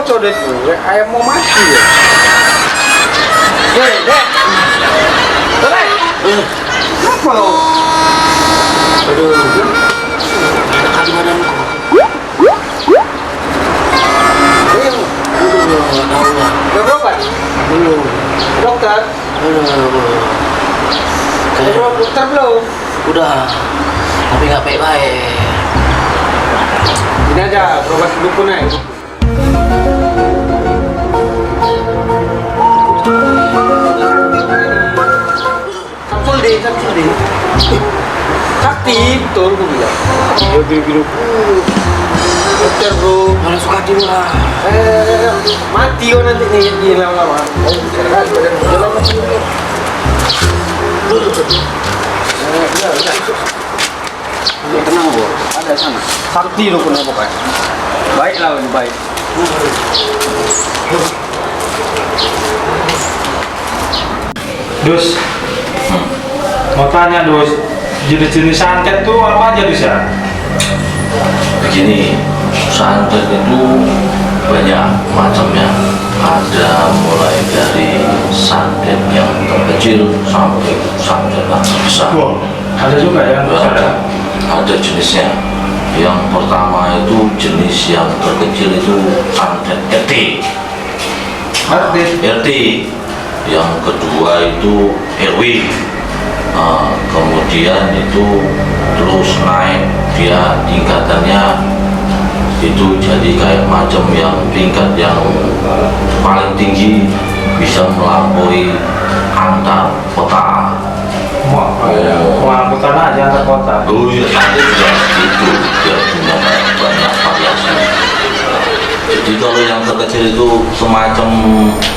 bocor deh tuh, kayak ayam mau mati ya. Dek, dek. Dek. Apa lo? Aduh. Kaki badanku. Belum berobat? Belum. Dokter? Belum. Dokter belum? Udah. Tapi nggak baik-baik. Ini aja, berobat dukun aja. Samsul deh. Sakti, betul gue bilang. Dia biru-biru. Dokter bro. Mana suka hati lah. Mati kau nanti nih di lama-lama. Tenang bro, ada sana. Sakti dukunnya pokoknya. Baiklah ini baik. Dus, mau tanya Dus, jenis-jenis santet tuh apa aja Dus ya? Begini, santet itu banyak macamnya. Ada mulai dari santet yang terkecil sampai santet yang terbesar. Wah, ada juga ya? Ada jenisnya. Yang pertama itu jenis yang terkecil itu santet RT. RT. Yang kedua itu RW. Kemudian itu terus naik, dia tingkatannya itu jadi kayak macam yang tingkat yang paling tinggi, bisa melampaui antar kota. Wah, kota aja antar kota. Oh iya, santet juga itu dia punya banyak variasi. Jadi kalau yang terkecil itu semacam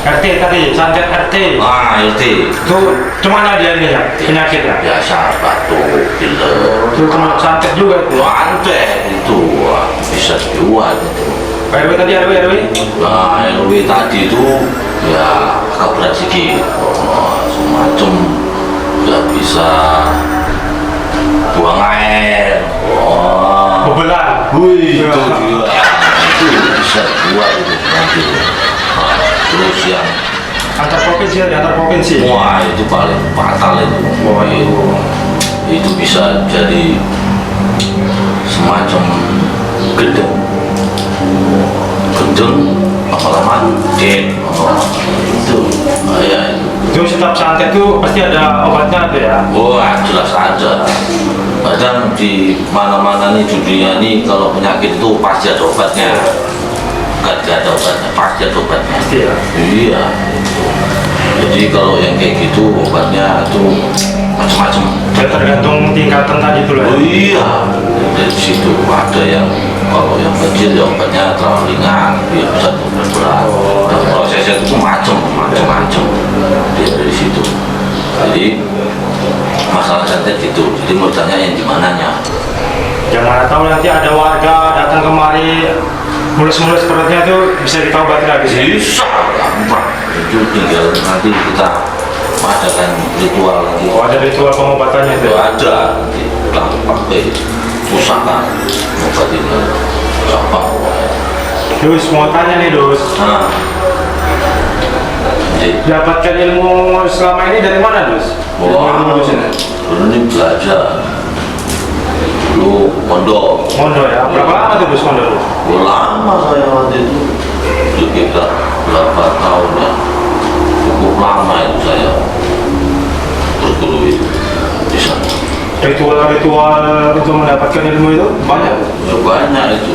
RT tadi, santet RT. RT Itu cuma ada ini ya, penyakit ya? biasa batuk, pilek. Itu cuma santet juga itu. Santet itu bisa dibuat itu. RW tadi, RW. Nah, RW tadi itu ya agak berat sedikit. Semacam nggak bisa buang air. Bebelan. Wih, itu juga. Itu bisa buat itu nanti. Terus yang Antar provinsi. wah itu paling fatal itu. Wah itu bisa jadi semacam gedeng lama-lama dead. Itu ya Itu setiap santet tuh pasti ada obatnya tuh ya? wah jelas ada. Kadang di mana-mana nih di dunia nih kalau penyakit itu pasti ada obatnya. Nggak ada obatnya, pasti ada obatnya. Pasti ya? Iya. Jadi kalau yang kayak gitu obatnya itu macam-macam. Ya tergantung tingkatan tadi tuh lah. Oh iya, dari situ ada yang kalau yang kecil ya obatnya terlalu ringan, dia bisa berat. Dan prosesnya itu macam-macam dari situ. Jadi masalah santet itu, jadi mau tanya yang di mananya? Yang mana tahu nanti ada warga datang kemari mulus-mulus perutnya tuh bisa kita obati lagi sih. Bisa, gampang. Itu tinggal nanti kita adakan ritual nanti. Oh, ada ritual pengobatannya itu. Itu ada nanti kita pakai pusaka obatinnya gampang. Dus mau tanya nih Dus, Nah, jadi dapatkan ilmu selama ini dari mana Dus? wah, Ilmu di sini. dulu ini belajar dulu pondok. Mondo ya. Berapa lama tuh Dus mondo? Lama saya waktu itu sekitar berapa tahun ya, cukup lama itu saya berguru itu di sana. Ritual untuk mendapatkan ilmu itu banyak. Ya, banyak itu.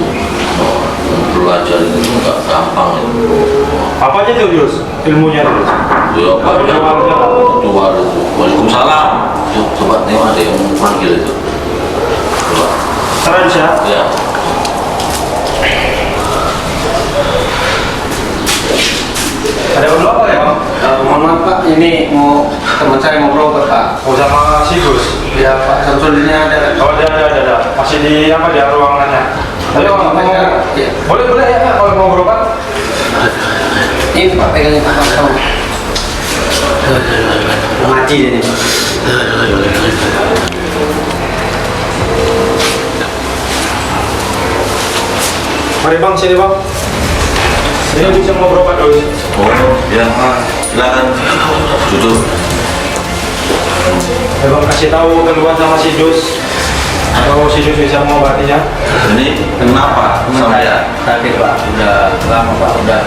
Belajar itu nggak gampang itu. Apa aja tuh Dus ilmunya Dus? Ya banyak ritual itu. Waalaikumsalam. Yuk, coba tengok ada yang panggil itu. Coba. Keren ya. Ya. Ada perlu apa ya Bang? Mohon maaf Pak, ini mau teman saya mau berobat Pak. Oh sama si Gus. Ya Pak, Samsul ini ada. Oh ada. Masih di apa di ruangannya? Ayo mau Ya. boleh ya kalau mau berobat. Ini Pak pegangin Pak. Mati ini Pak. Mari Bang, sini Bang. Ini bisa mau berobat dulu. Oh, ya, silakan duduk. Abang kasih tahu keluhan sama si Dus. Kalau si Dus bisa mengobatinya. Ini kenapa sampai Sakit Pak, udah lama Pak, udah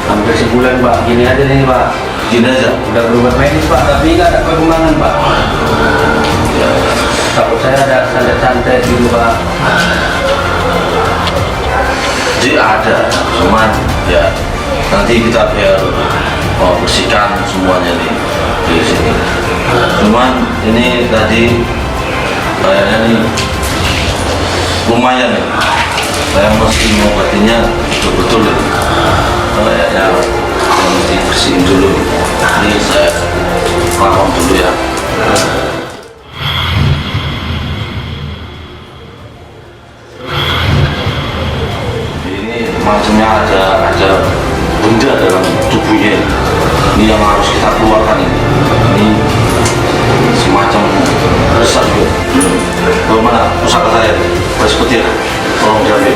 hampir sebulan Pak. Gini aja nih Pak, gini aja? udah berobat medis Pak, tapi nggak ada perkembangan Pak. Takut saya ada santet-santet gitu Pak. Jadi ada, cuman ya nanti kita biar bersihkan semuanya nih di sini. Cuman ini tadi kayaknya nih lumayan nih. Saya mesti mengobatinya betul-betul nih. Kayaknya saya mesti bersihin dulu. Ini saya lakukan dulu ya. Macamnya ada benda dalam tubuhnya ini yang harus kita keluarkan ini semacam besar juga. Bagaimana pusaka saya harus petir, tolong diambil.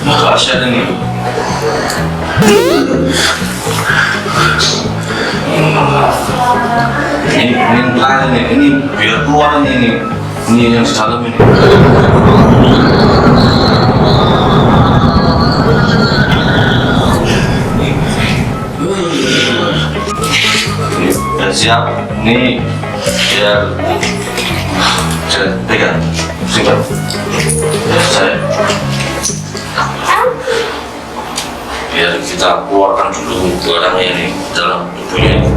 Rahasia ini. Ini terakhir nih, ini biar keluar ini yang di dalam ini. Udah siap, ini biar saya pegang, simpan. Saya biar kita keluarkan dulu barangnya ini dalam tubuhnya ini.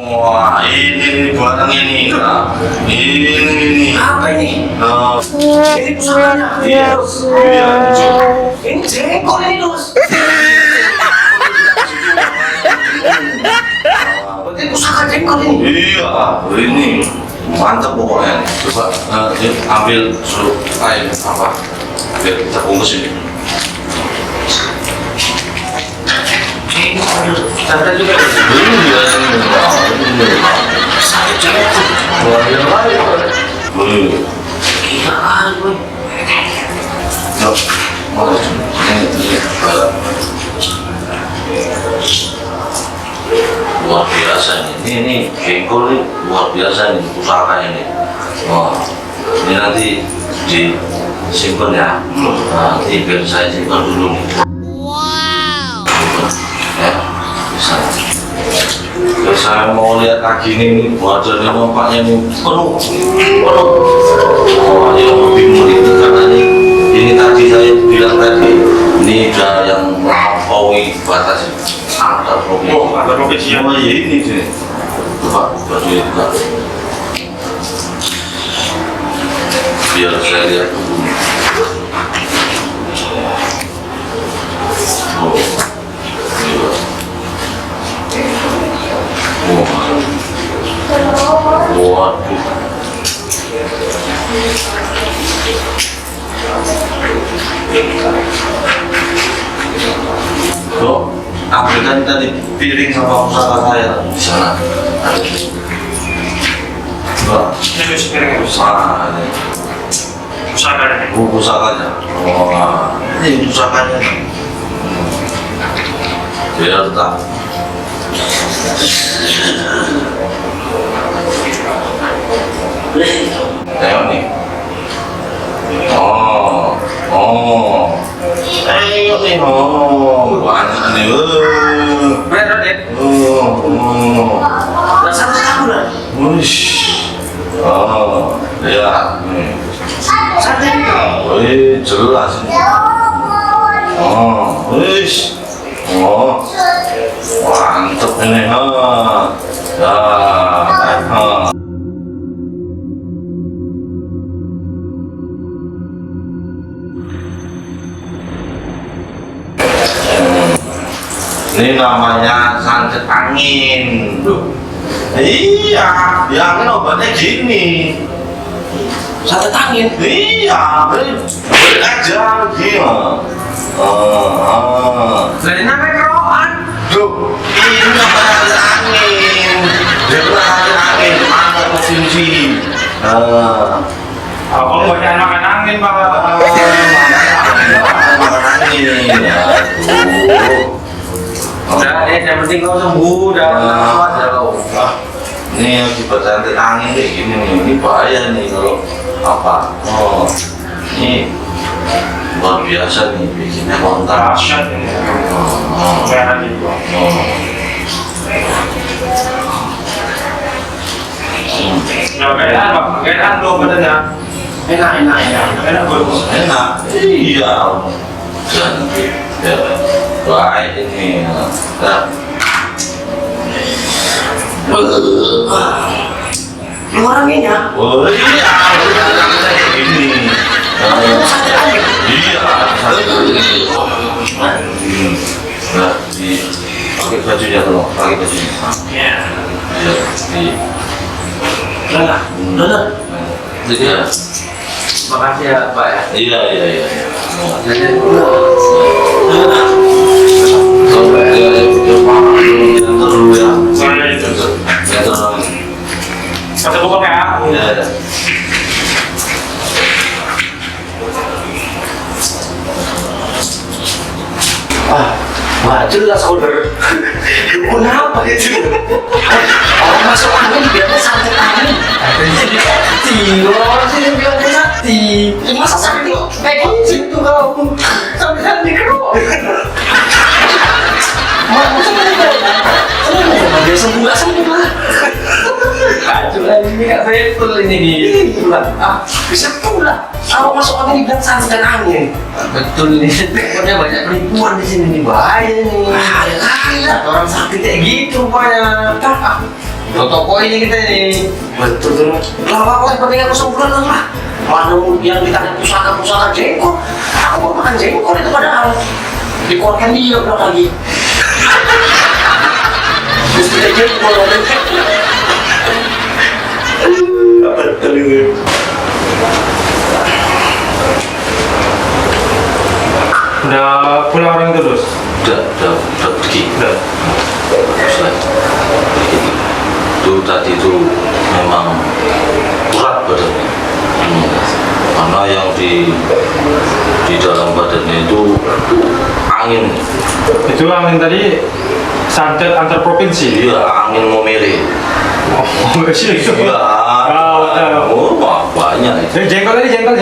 Wah, ini barang ini. Nah, ini. Apa ini? Ini pusakanya. Iya. Ini jengkol ini Dus. Ini pusaka jengkol ini. Iya, ini mantap pokoknya. Coba ambil suruh air apa? Biar kita bungkus ini. Tanda juga. Iya, Sakit jengkol. Gila kali gue. Ini barang luar biasa ini jengkol ini luar biasa ini pusaka ini. Wah, ini nanti disimpan ya. Nanti biar saya simpan dulu nih. Ya, bisa. Terus saya mau lihat kaki ini wajahnya nampaknya ini penuh. Oh, yang lebih meniti karena ini tadi saya bilang tadi ini udah yang melampaui batas antar provinsi. Oh, antar provinsi ya? Oh iya ini sih. Coba baju juga. Biar saya lihat dulu. Oh, iya. Waduh. Loh, ambilkan tadi piring sama pusaka saya di sana. Ini Dus piringnya Dus. Ini Pusaka ini. pusakanya. Oh, ini pusakanya. Biar tetap. Tengok nih. Tengok nih. Banyak nih. Berat ya? Rasanya kamu lah. Wush. Ya. Santai nih. Wih, jelas ini. Wush. Mantep ini. Ini namanya santet angin, Iya, yang ini obatnya gini. Santet angin. Iya, beri aja gini. Dari namanya keroan. Duh, ini namanya angin. Dia angin, mana mesin sih? Kalau banyak makan angin pak. Makan angin. Udah, yang penting kau sembuh dan aja kau. Ini akibat santet angin kayak gini nih, ini bahaya nih kalau apa? Ini luar biasa nih bikinnya kontak. Dahsyat ini. Merah gitu. Nah, kayaknya pak, kayaknya lo badannya. Enak bagus. Enak, iya. Dan ya, baik ini. Luar anginnya. Oh iya, kayak gini. Santet angin. Iya, nah, pakai bajunya tolong, pakai bajunya. Iya, di. Udah. Iya. Makasih ya Pak ya. Iya. Saya itu. Kasih buka ya. Wah, jelas saudara. Kenapa itu? Orang masuk angin biarnya santet angin. Orang sini biarnya mati. Masa sakit kayak gitu kau? Sampai di keruk. Mau sembuh nggak sembuh lah. Kacau lah ini nggak betul ini pulang. Bisa pulang. Kalau masuk angin dibilang santet angin. Betul ini. Pokoknya banyak penipuan di sini nih, bahaya nih. Ada orang sakit kayak gitu rupanya. Toko ini kita nih. Betul tuh. Lama kok penting aku sebulan lah. Mana yang ditarik pusaka jengkol. Aku mau makan jengkol itu padahal dikeluarkan dia berapa lagi. Terus kita jengkol. Betul itu. Udah pulang orang terus. Udah pergi. Selesai. Itu tadi itu memang berat badannya. Karena yang di dalam badannya itu angin. Itu angin tadi santet antar provinsi. Iya, angin Momere. Oh, sih itu. Iya. Banyak itu. Jengkol tadi jengkol.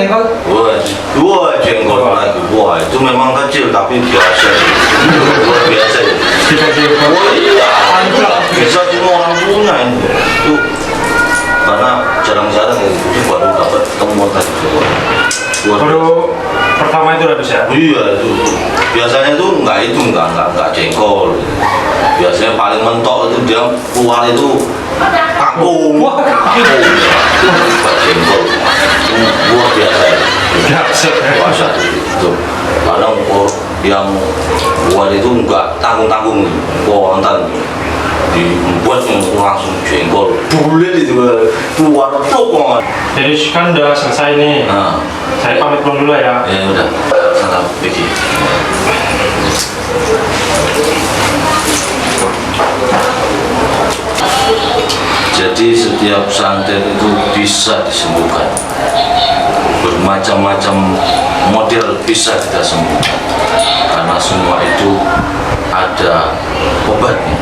Wah, jengkol lagi. Wah, itu memang kecil tapi biasa. Luar biasa ya. Kita jengkol. Oh iya, bisa cuma orang punya ini. Itu karena jarang-jarang itu baru dapat temuan tadi. Baru pertama itu udah bisa. Iya itu. Biasanya itu enggak jengkol. Biasanya paling mentok itu dia keluar itu kangkung. Wah, enggak jengkol. Luar biasa. Biasa itu. Kadang yang buat itu enggak tanggung-tanggung. Wonten dibuat langsung jengkol. Bulat itu keluar tok. Jadi kan udah selesai nih. Nah, Saya pamit pulang dulu ya. ya udah. Sana pergi. Jadi setiap santet itu bisa disembuhkan. Bermacam-macam model bisa kita sembuhkan. Karena semua itu ada obatnya.